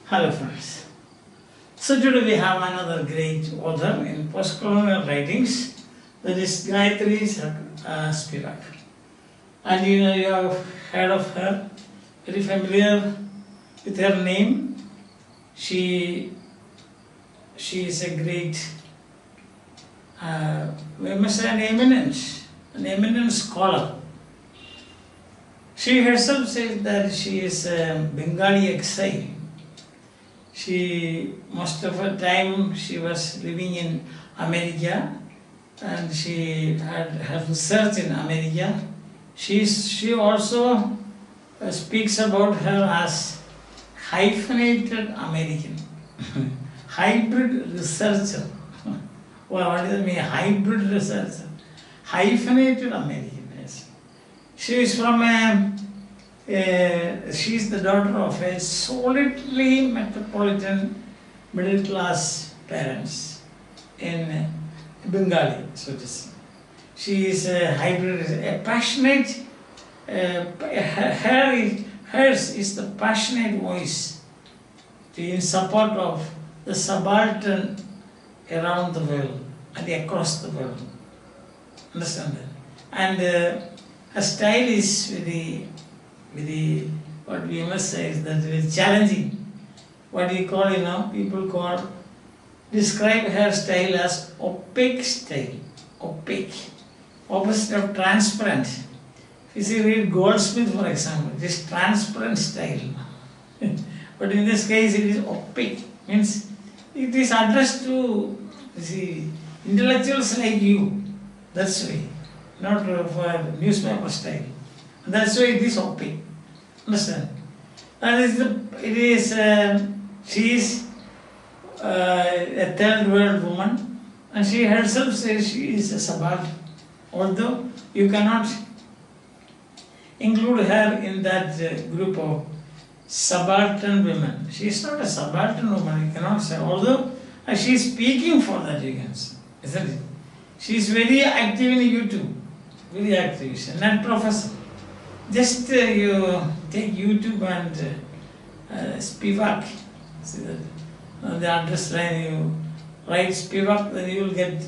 Hello friends. So today we have another great author in post-colonial writings, that is Gayatri Spivak. And you have heard of her, very familiar with her name. She is a great, we must say an eminent scholar. She herself says that she is a Bengali exile. Most of her time she was living in America and she had her research in America. She also speaks about her as hyphenated American, hybrid researcher. Well, what does it mean? Hybrid researcher, hyphenated American. Yes. She is from she is the daughter of a solidly metropolitan middle class parents in Bengali, so to say. She is a hybrid, a passionate, hers is the passionate voice in support of the subaltern around the world and across the world. Understand that? And her style is very, what we must say is that very challenging. What we call, people describe her style as opaque style. Opaque. Opposite of transparent. If you read Goldsmith, for example, it is transparent style. But in this case, it is opaque. Means it is addressed to, intellectuals like you. That's why. Not for newspaper style. That's why it is opaque. Understand? She is a third world woman, and she herself says she is a subaltern. Although you cannot include her in that group of subaltern women. She is not a subaltern woman, you cannot say. Although she is speaking for that, you can say. Isn't it? She is very active in YouTube. Very active. She is a net professor. Just you take YouTube and Spivak. See that? The address line, you write Spivak, then you will get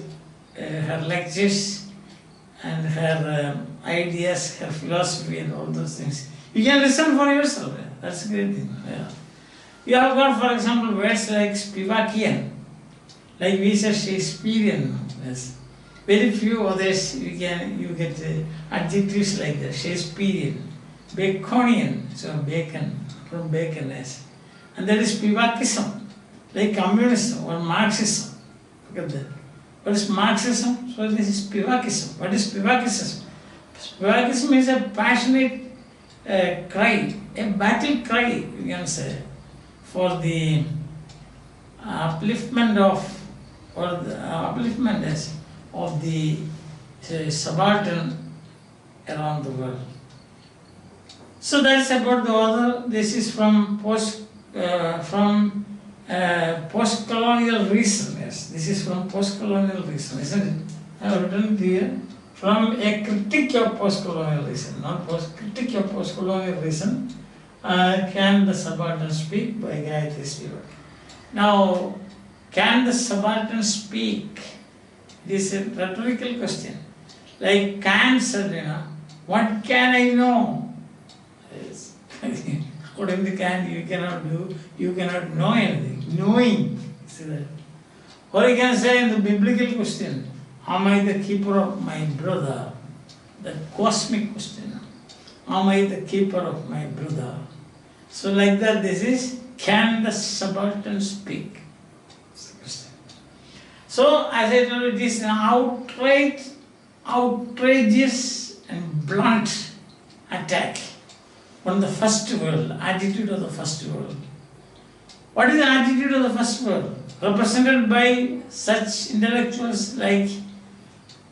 her lectures and her ideas, her philosophy and all those things. You can listen for yourself. That's a great thing. Yeah. You have got, for example, words like Spivak'ian, like we say Shakespearean. Yes. Very few others you get adjectives like that. Shakespearean, Baconian, so Bacon, from Bacon, yes. And that is Spivakism, like communism or Marxism. Look at that. What is Marxism? So this is Spivakism. What is Spivakism? Spivakism is a passionate cry, a battle cry, you can say, for the upliftment of, of the subaltern around the world. So that's about the author. This is from post-colonial reason. Yes, this is from post-colonial reason, isn't it? I have written here from a critique of post-colonial reason, not critique of post-colonial reason. Can the subaltern speak? By Gayatri Spivak. Now, can the subaltern speak? This is a rhetorical question. Like Kant said, what can I know? Yes. According to Kant, you cannot know anything. Knowing. See that? Or you can say in the biblical question, am I the keeper of my brother? The cosmic question. Am I the keeper of my brother? So like that, this is, can the subaltern speak? So, as I told you, it is an outrageous and blunt attack on the first world, attitude of the first world. What is the attitude of the first world? Represented by such intellectuals like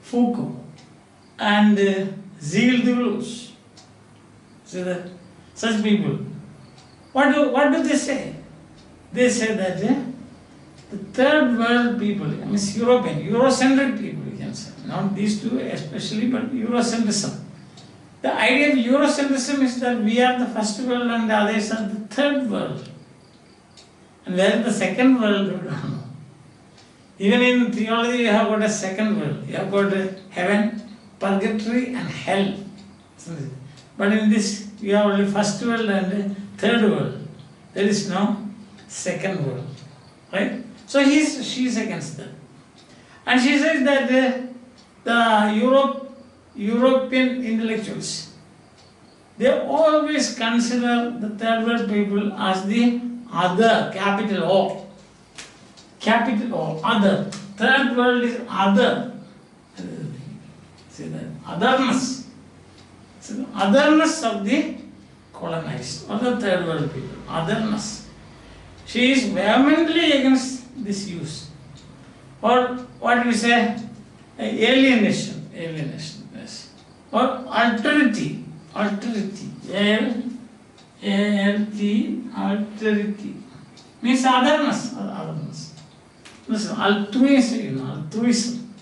Foucault and Gilles Deleuze. See that? Such people. What do they say? They say that the third world people, European, Eurocentric people, you can say. Not these two especially, but Eurocentrism. The idea of Eurocentrism is that we are the first world and the others are the third world. And where is the second world? We don't know. Even in theology, you have got a second world. You have got heaven, purgatory, and hell. But in this, you have only first world and third world. There is no second world. Right? So she is against that. And she says that the European intellectuals, they always consider the third world people as the other, capital O. Capital O, other. Third world is other. See that? Otherness. See the otherness of the colonized or the third world people. Otherness. She is vehemently against this use. Or what we say, alienation. Alienation, yes. Or alterity. Alterity. A-L-T, alterity. Means otherness. Otherness. Listen, altruism, altruism.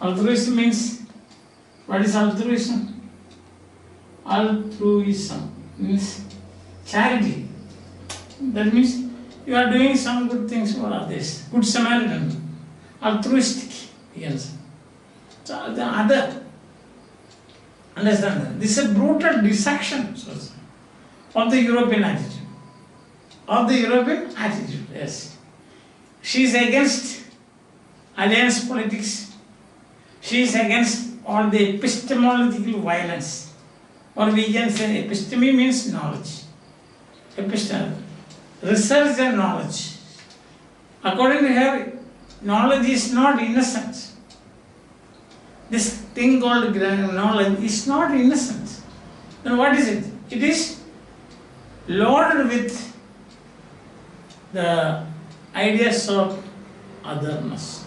Altruism means, what is altruism? Altruism means charity. That means you are doing some good things for others. Good Samaritan. Altruistic, yes. So the other. Understand that? This is a brutal dissection of the European attitude. Of the European attitude, yes. She is against alliance politics. She is against all the epistemological violence. Or we can say episteme means knowledge. Episteme. Research and knowledge. According to her, knowledge is not innocent. This thing called knowledge is not innocent. Then what is it? It is loaded with the ideas of otherness.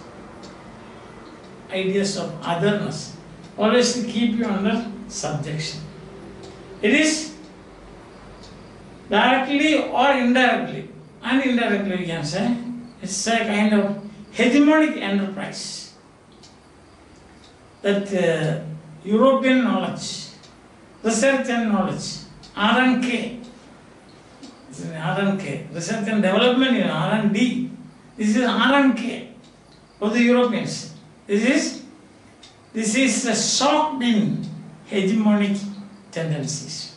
Ideas of otherness. Always to keep you under subjection. It is directly or indirectly, and indirectly we can say, it's a kind of hegemonic enterprise. That European knowledge, research and knowledge, R&K, R&K, research and development, R&D. This is R&K for the Europeans. This is soaked in hegemonic tendencies.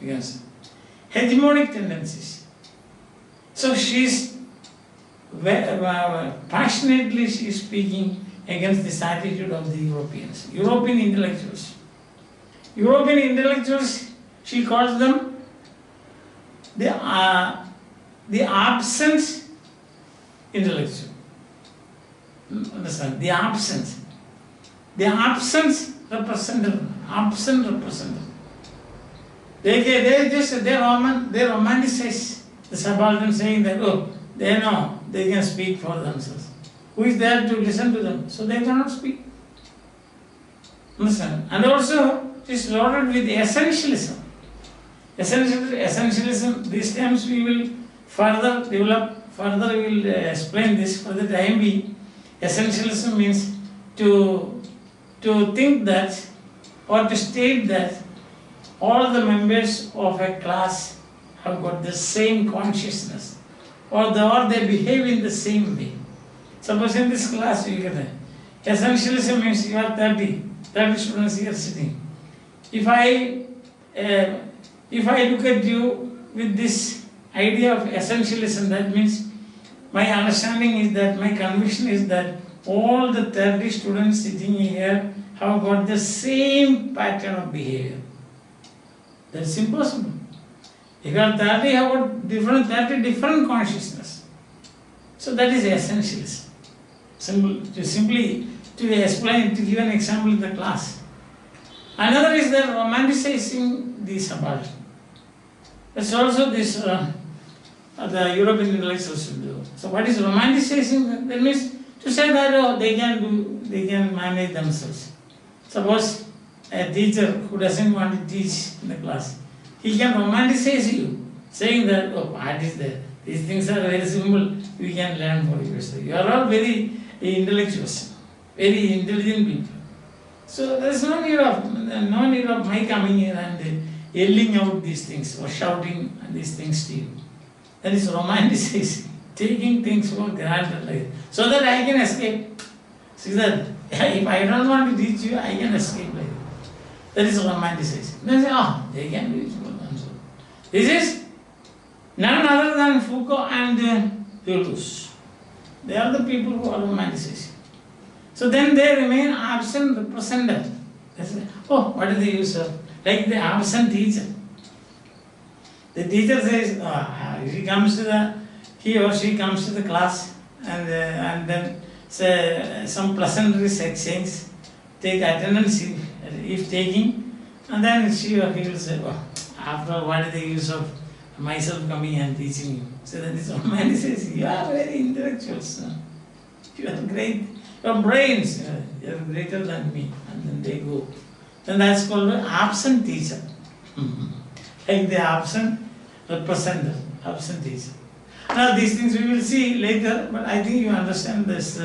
Yes, hegemonic tendencies. So she's passionately speaking against this attitude of the Europeans, European intellectuals. European intellectuals, she calls them the absent intellectual. Understand? The absent representative. Absent representative. They romanticize the subaltern, saying that, oh, they know they can speak for themselves. Who is there to listen to them? So they cannot speak. Understand? And also, it is loaded with essentialism. Essentialism, these times we will further develop, further we will explain this for the time being. Essentialism means to think that, or to state that all the members of a class have got the same consciousness, or they behave in the same way. Suppose in this class you get essentialism means you are 30 students here sitting. If I look at you with this idea of essentialism, that means my understanding is that, my conviction is that all the 30 students sitting here have got the same pattern of behavior. That's impossible. If you are 30, you have got 30 different consciousness. So that is essentialism. Simply to explain, to give an example in the class. Another is the romanticizing the subaltern. That's also this the European intellectuals should do. So what is romanticizing? That means to say that they can manage themselves. Suppose a teacher who doesn't want to teach in the class, he can romanticize you, saying that, oh, what is there? These things are very simple, we can learn for you. So you are all very intellectuals, very intelligent people. So there is no need of my coming here and yelling out these things or shouting these things to you. That is romanticizing, taking things for granted like that, so that I can escape. See that if I don't want to teach you, I can escape like that. That is romanticizing. They say, oh, they can do it. This is none other than Foucault and Deleuze. They are the people who are romanticizing. So then they remain absent representative. They say, oh, what is the use of, like the absent teacher. The teacher says, he or she comes to the class and then say some pleasantries exchange, take attendance if taking, and then she or he will say, oh, after all, what is the use of myself coming and teaching you? So that is romanticizing. You are very intellectual, son. You are great. Your brains, you are greater than me. And then they go. Then that's called an absent teacher. Like the absent representative, absent teacher. Now these things we will see later, but I think you understand these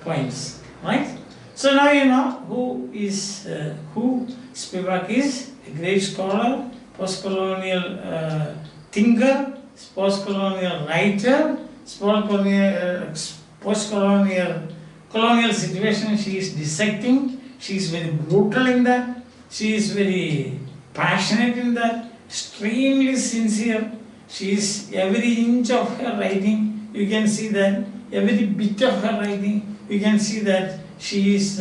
points, right? So now you know who Spivak is, a great scholar, post-colonial thinker, post-colonial writer, post-colonial situation she is dissecting. She is very brutal in that. She is very passionate in that. Extremely sincere. She is every inch of her writing. You can see that every bit of her writing. You can see that she is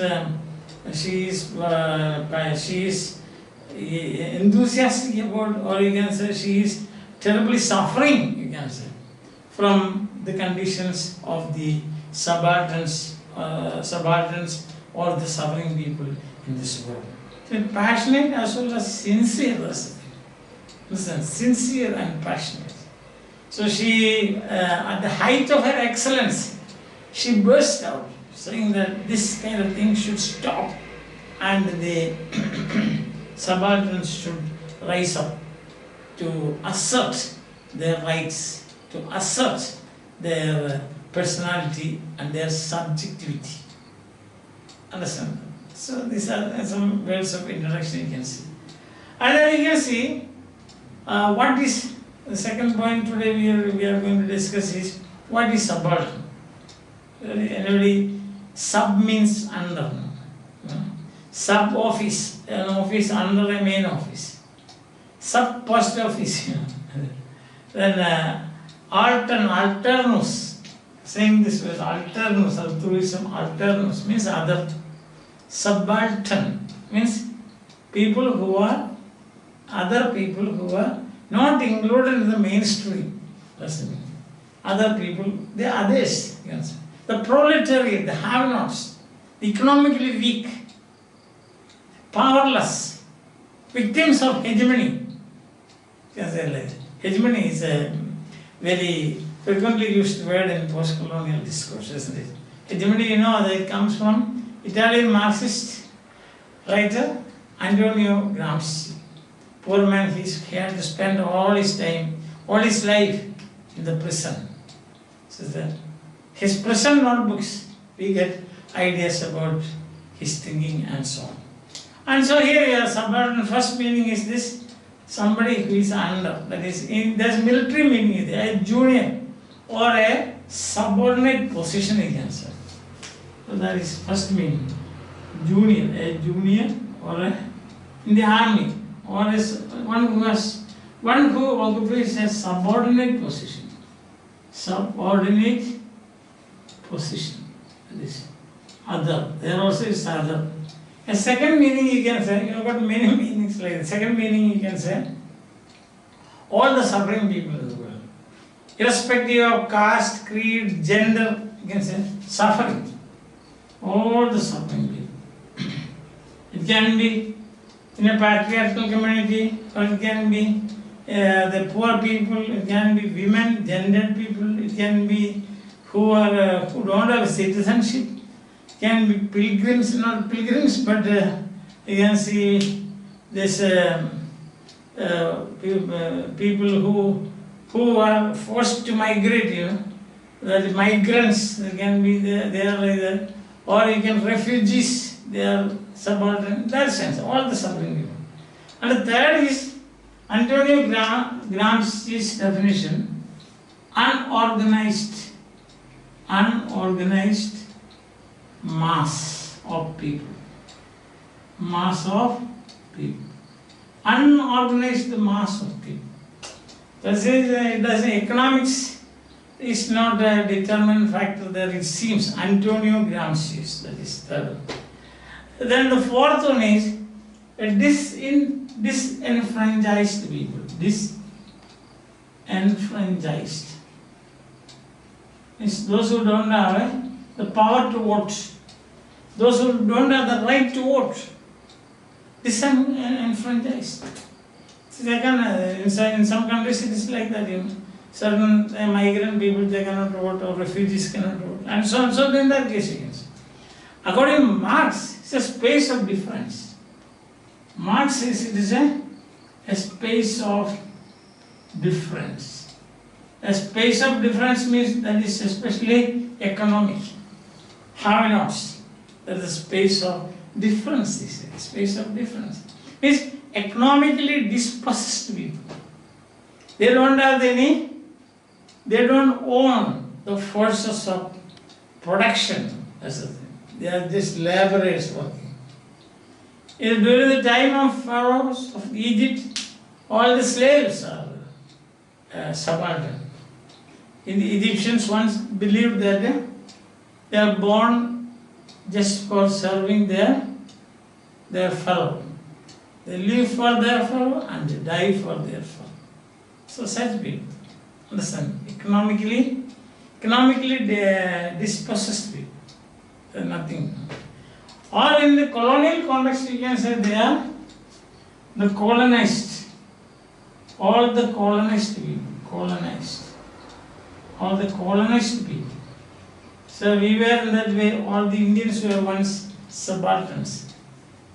enthusiastic about, or you can say she is terribly suffering, you can say, from the conditions of the subalterns or the suffering people in this world. So passionate as well as sincere. Listen, sincere and passionate. So she, at the height of her excellence, she burst out, saying that this kind of thing should stop and the subalterns should rise up to assert their rights, to assert their personality and their subjectivity. Understand? So these are some words of introduction you can see. And then you can see what is the second point today we are going to discuss is what is subaltern. Anybody, sub means under. Sub office, an office under a main office. Sub post office. Then alternus, saying this word, alternus, altruism, alternus means other. Subaltern means people who are, other people who are not included in the mainstream. That's the meaning. Other people, the others, you can say. The proletariat, the have-nots, the economically weak, powerless, victims of hegemony. You can say like that. Hegemony is a very frequently used word in post-colonial discourse, isn't it? Hegemony, you know, that it comes from Italian Marxist writer Antonio Gramsci. Poor man, he had to spend all his time, all his life in the prison. So that his prison notebooks, we get ideas about his thinking and so on. And so here, subaltern, first meaning is this, somebody who is under, that is, there's military meaning, a junior or a subordinate position, you can say. So that is first meaning, junior, a junior or in the army, or as one who occupies a subordinate position. Subordinate position. That is other. There also is other. A second meaning you can say, you have got many meanings like that. Second meaning you can say, all the suffering people in the world, irrespective of caste, creed, gender, you can say suffering. All the suffering people. It can be in a patriarchal community, or it can be the poor people, it can be women, gendered people, it can be who don't have citizenship, it can be pilgrims, not pilgrims, but you can see this people who are forced to migrate, you know, that migrants, they can be they are like that, or you can refugees, they are subaltern, in that sense, all the suffering people. And the third is Antonio Gramsci's definition, unorganized mass of people. Mass of people. Unorganized mass of people. Economics is not a determinant factor there, it seems. Antonio Gramsci's, that is third. Then the fourth one is disenfranchised people. Disenfranchised means those who don't have the power to vote, those who don't have the right to vote. Disenfranchised. In some countries it is like that, certain migrant people, they cannot vote, or refugees cannot vote, and so on. So in that case, according to Marx, it's a space of difference. Marx says it is a space of difference. A space of difference means that is especially economic. Have-nots. That is a space of difference. Space of difference means economically dispossessed people. They don't have they don't own the forces of production. That's the thing. They are just laborers working. During the time of pharaohs of Egypt, all the slaves are subaltern. The Egyptians once believed that they are born just for serving their pharaoh. They live for their pharaoh and they die for their pharaoh. So such people, understand, economically dispossessed people. They are nothing. Or in the colonial context, you can say they are the colonized. All the colonized people, all the colonized people. So we were in that way, all the Indians were once subalterns.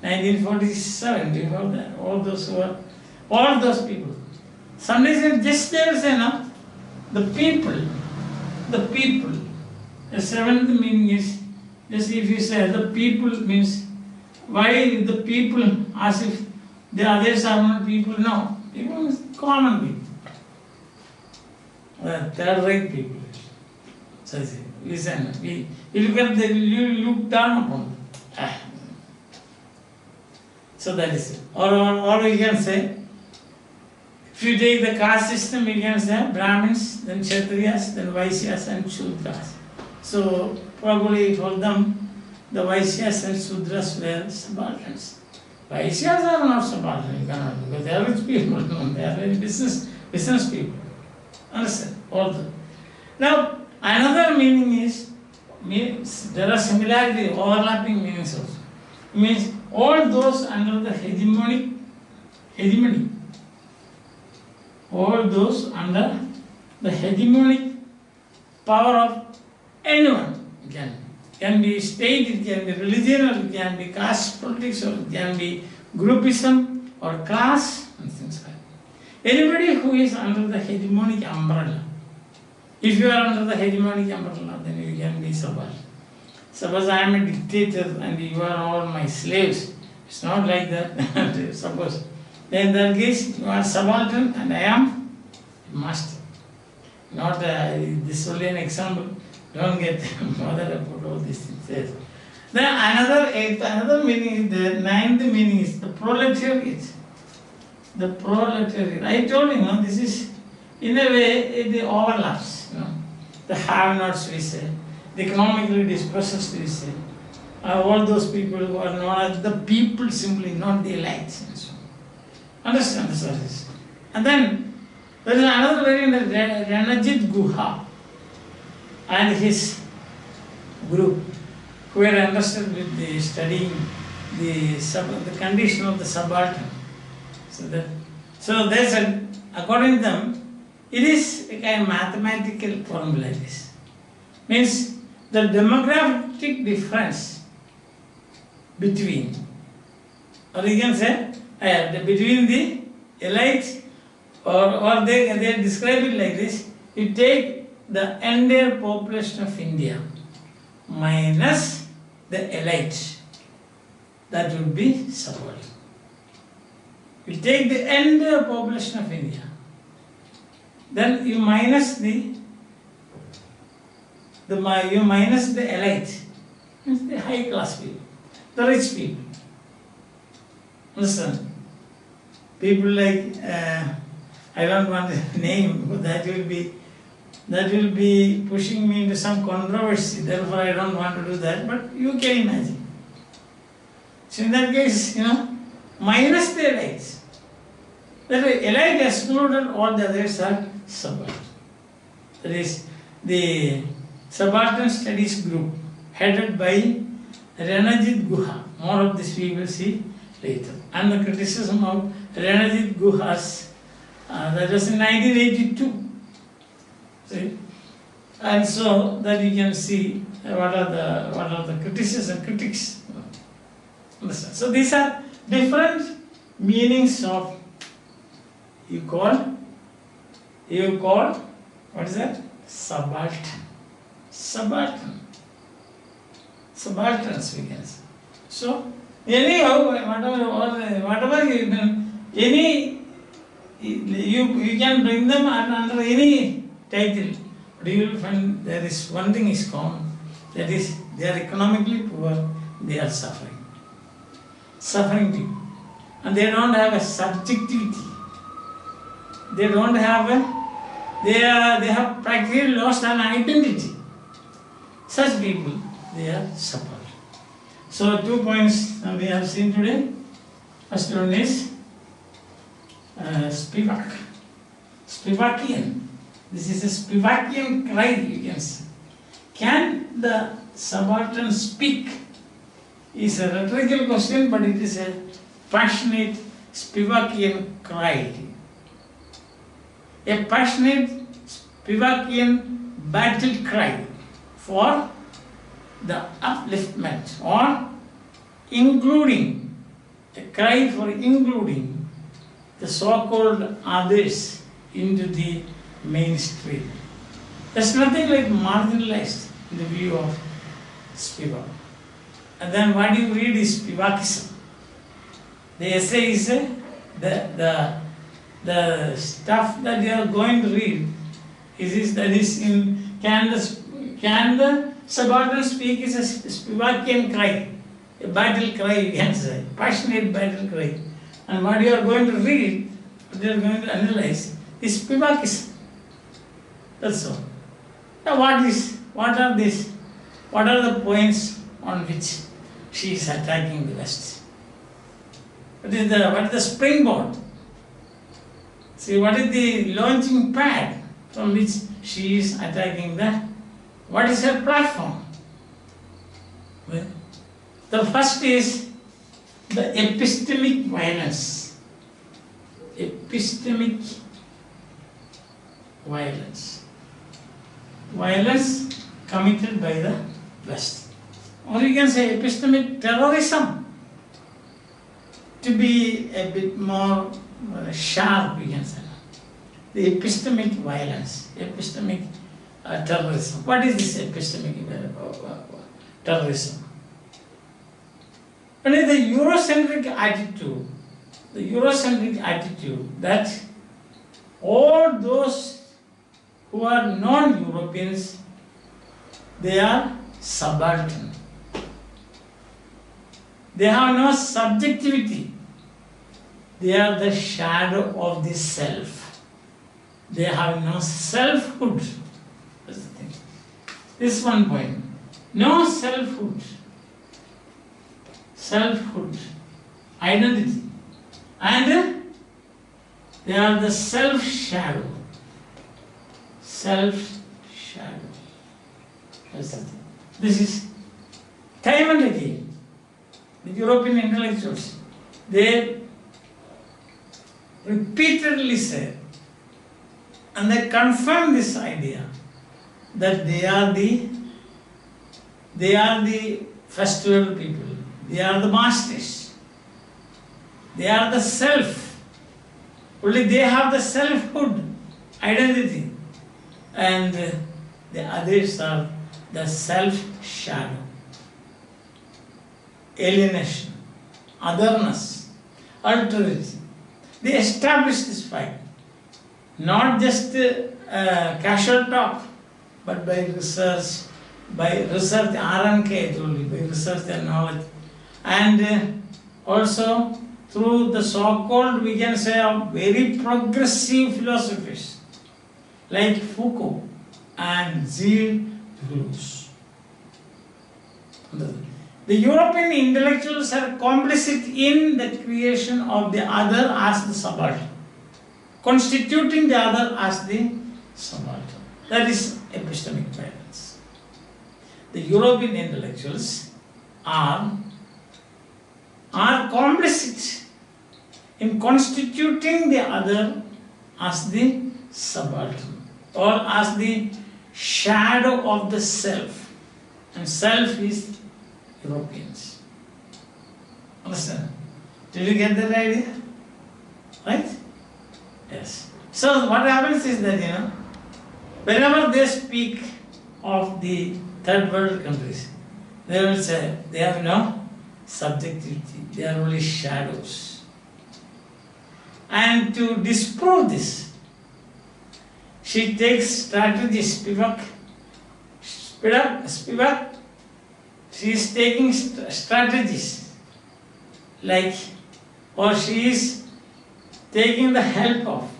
1947, before that, all those people. Sometimes just they will say, no, the people. The seventh meaning is, just if you say the people means, why the people as if the others are not people? No, people means common people. Third rate people. So listen, we look at you look down upon them. So that is it. Or we can say, if you take the caste system, we can say Brahmins, then Kshatriyas, then Vaishyas and Shudras. So probably for them, the Vaishyas and Shudras were subalterns. Vaishyas are not subalterns, you cannot, because they are rich people, they are very business people. Understand? All that. Now, another meaning is, there are similarity, overlapping meanings also. It means all those under the hegemony, all those under the hegemonic power of anyone. It can be state, it can be religion, or it can be caste politics, or it can be groupism or class and things like that. Anybody who is under the hegemonic umbrella. If you are under the hegemonic umbrella, then you can be subaltern. Suppose I am a dictator and you are all my slaves. It's not like that. Suppose. Then in that case, you are subaltern and I am master. Not this is only an example. Don't get bothered about all these things. Yes. Then another meaning is there. Ninth meaning is the proletariat. The proletariat. I told you, this is in a way it overlaps. The have-nots we say, the economically dispossessed we say. All those people who are not the people simply, not the elites and so on. Understand the service. And then there is another variant, Ranajit Guha and his group who were interested with the studying the condition of the subaltern. So they said, according to them, it is a kind of mathematical formula. This means the demographic difference between, or you can say, between the elites, or they describe it like this: you take the entire population of India minus the elite, that would be subaltern. You take the entire population of India, then you minus the you minus the elite, means the high class people, the rich people. Understand? People like, I don't want to name, but that will be pushing me into some controversy, therefore I don't want to do that, but you can imagine. So in that case, minus the elites. That elite excluded, all the others are subaltern. That is the Subaltern Studies group headed by Ranajit Guha. More of this we will see later. And the criticism of Ranajit Guha's, that was in 1982. See? And so that you can see what are the critics. Understand? So these are different meanings of you call what is that? Subaltern. Subalterns we can say. So anyhow, whatever you can bring them under any title, but you will find there is one thing is common, that is they are economically poor, they are suffering people, and they don't have a subjectivity. They have practically lost an identity. Such people, they are subaltern. So 2 points we have seen today. First one is Spivak. Spivak'ian. This is a Spivak'ian cry, you can say. Can the subaltern speak? Is a rhetorical question, but it is a passionate Spivak'ian cry. A passionate Spivak'ian battle cry for the upliftment or including, a cry for including the so-called others into the mainstream. There's nothing like marginalized in the view of Spivak. And then what you read is Spivak'S. The essay is the stuff that you are going to read is in can the subaltern speak is a Spivak'ian cry, a battle cry you can say, passionate battle cry. And what you are going to read, what you are going to analyze is Spivak'S. That's all. Now what are the points on which she is attacking the West? What is the springboard? See, what is the launching pad from which she is attacking that? What is her platform? Well, the first is the epistemic violence. Epistemic violence. Violence committed by the West. Or you can say epistemic terrorism. To be a bit more sharp, we can say. The epistemic violence, epistemic terrorism. What is this epistemic terrorism? And the Eurocentric attitude that all those who are non-Europeans, they are subaltern. They have no subjectivity. They are the shadow of the self. They have no selfhood. That's the thing. This is one point. No selfhood. Selfhood. Identity. And they are the self-shadow. Self-shadow. That's the thing. This is time and again. The European intellectuals, they repeatedly say, and they confirm this idea, that they are the first world people, they are the masters, they are the self, only they have the selfhood, identity, and the others are the self-shadow. Alienation, otherness, alterity. They establish this fact, not just casual talk, but by research, by research, RNK I told you, by research and knowledge, and also through the so-called, we can say, very progressive philosophies like Foucault and Gilles Deleuze. The European intellectuals are complicit in the creation of the other as the subaltern, constituting the other as the subaltern. That is epistemic violence. The European intellectuals are complicit in constituting the other as the subaltern or as the shadow of the self, and self is Europeans. Understand? Did you get that idea? Right? Yes. So what happens is that, whenever they speak of the third world countries, they will say they have no subjectivity, they are only shadows. And to disprove this, she takes strategies. Spivak, she is taking strategies like, or she is taking the help of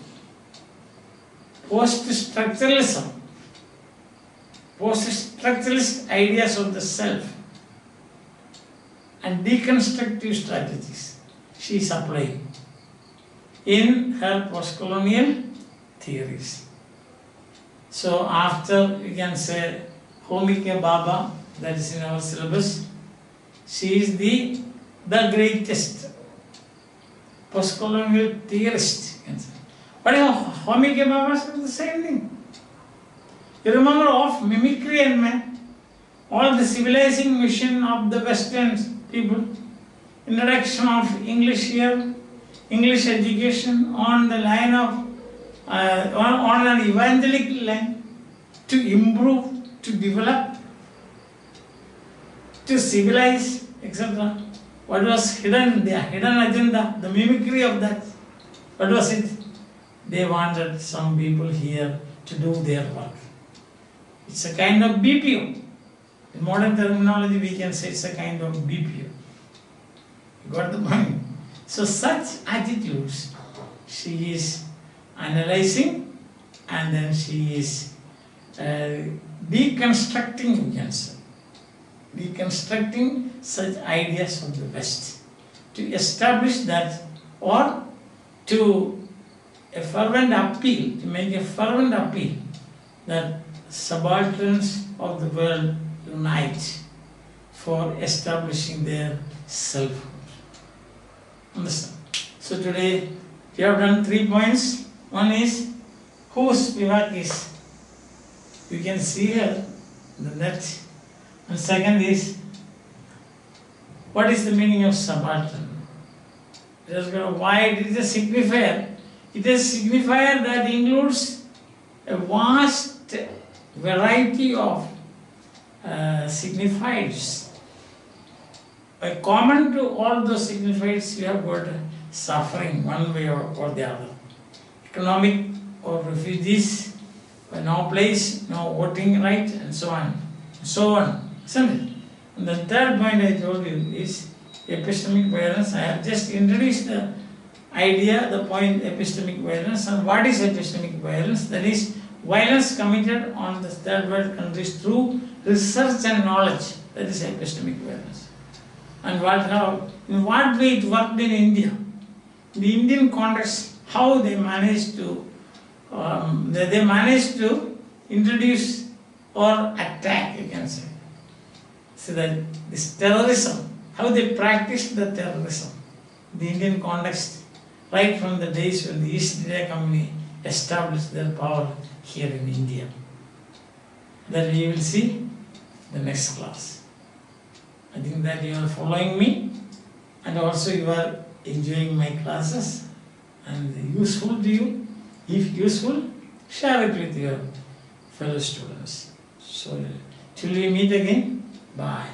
post-structuralism, post-structuralist ideas of the self and deconstructive strategies she is applying in her post-colonial theories. So after, you can say, Homike Baba, that is in our syllabus, she is the greatest post-colonial theorist. But Homike Baba said the same thing. You remember of mimicry and man, all the civilizing mission of the Western people, introduction of English here, English education on the line of, on an evangelical line, to improve, to develop, to civilize, etc. What was hidden, the hidden agenda, the mimicry of that? What was it? They wanted some people here to do their work. It's a kind of BPO. In modern terminology, we can say it's a kind of BPO. You got the point? So such attitudes, she is analyzing, and then she is deconstructing, you can say. Deconstructing such ideas of the West to establish that, or to a fervent appeal, to make a fervent appeal that subalterns of the world unite for establishing their selfhood. Understand? So today we have done 3 points. One is who Spivak is. You can see here in the net. And second is, what is the meaning of subaltern? Just why it is a signifier. It is a signifier that includes a vast variety of signifiers. Common to all those signifiers, you have got suffering one way or the other. Economic or refugees, no place, no voting right, and so on. So on. Isn't it? And the third point I told you is epistemic violence. I have just introduced the idea, the point epistemic violence. And what is epistemic violence? That is violence committed on the third world countries through research and knowledge. That is epistemic violence. And in what way it worked in India. In the Indian context, how they managed to introduce or attack, you can say. So that this terrorism, how they practiced the terrorism, the Indian context, right from the days when the East India Company established their power here in India. That we will see the next class. I think that you are following me, and also you are enjoying my classes and useful to you. If useful, share it with your fellow students. So till we meet again, bye.